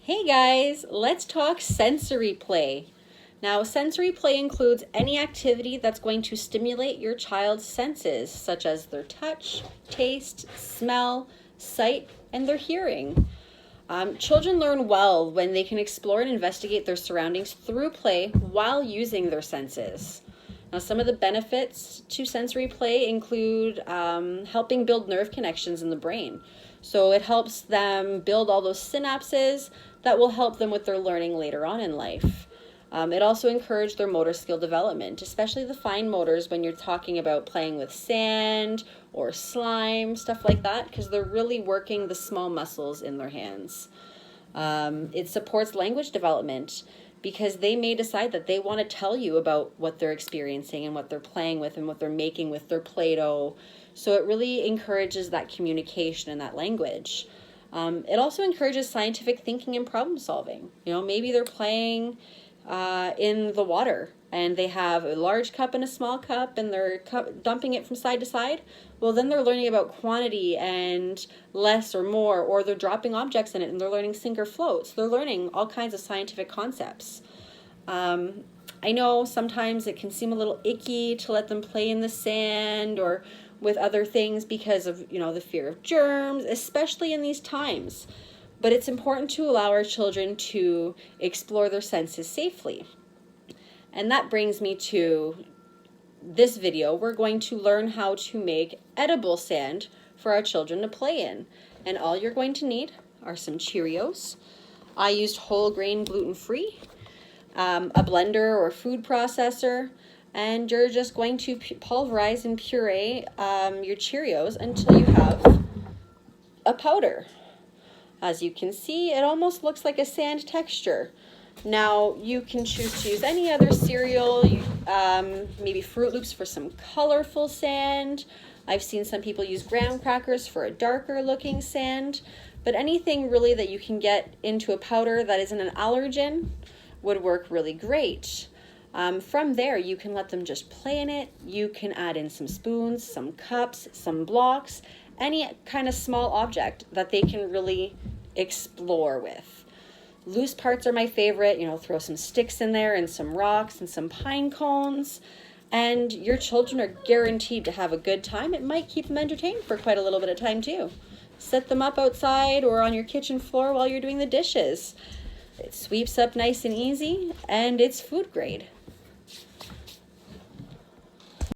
Hey guys, let's talk sensory play. Now, sensory play includes any activity that's going to stimulate your child's senses, such as their touch, taste, smell, sight, and their hearing. Children learn well when they can explore and investigate their surroundings through play while using their senses. Now, some of the benefits to sensory play include helping build nerve connections in the brain. So it helps them build all those synapses that will help them with their learning later on in life. It also encouraged their motor skill development, especially the fine motors when you're talking about playing with sand or slime, stuff like that, because they're really working the small muscles in their hands. It supports language development because they may decide that they want to tell you about what they're experiencing and what they're playing with and what they're making with their Play-Doh. So it really encourages that communication and that language. It also encourages scientific thinking and problem solving. Maybe they're playing in the water and they have a large cup and a small cup and they're dumping it from side to side. Well, then they're learning about quantity and less or more, or they're dropping objects in it and they're learning sink or float. So they're learning all kinds of scientific concepts. I know sometimes it can seem a little icky to let them play in the sand or with other things because of, the fear of germs, especially in these times. But it's important to allow our children to explore their senses safely. And that brings me to this video. We're going to learn how to make edible sand for our children to play in. And all you're going to need are some Cheerios. I used whole grain gluten-free, a blender or food processor, and you're just going to pulverize and puree your Cheerios until you have a powder. As you can see, it almost looks like a sand texture. Now, you can choose to use any other cereal, maybe Fruit Loops for some colorful sand. I've seen some people use graham crackers for a darker looking sand, but anything really that you can get into a powder that isn't an allergen would work really great. From there, you can let them just play in it. You can add in some spoons, some cups, some blocks, any kind of small object that they can really explore with. Loose parts are my favorite. Throw some sticks in there and some rocks and some pine cones, and your children are guaranteed to have a good time. It might keep them entertained for quite a little bit of time too. Set them up outside or on your kitchen floor while you're doing the dishes. It sweeps up nice and easy, and it's food grade.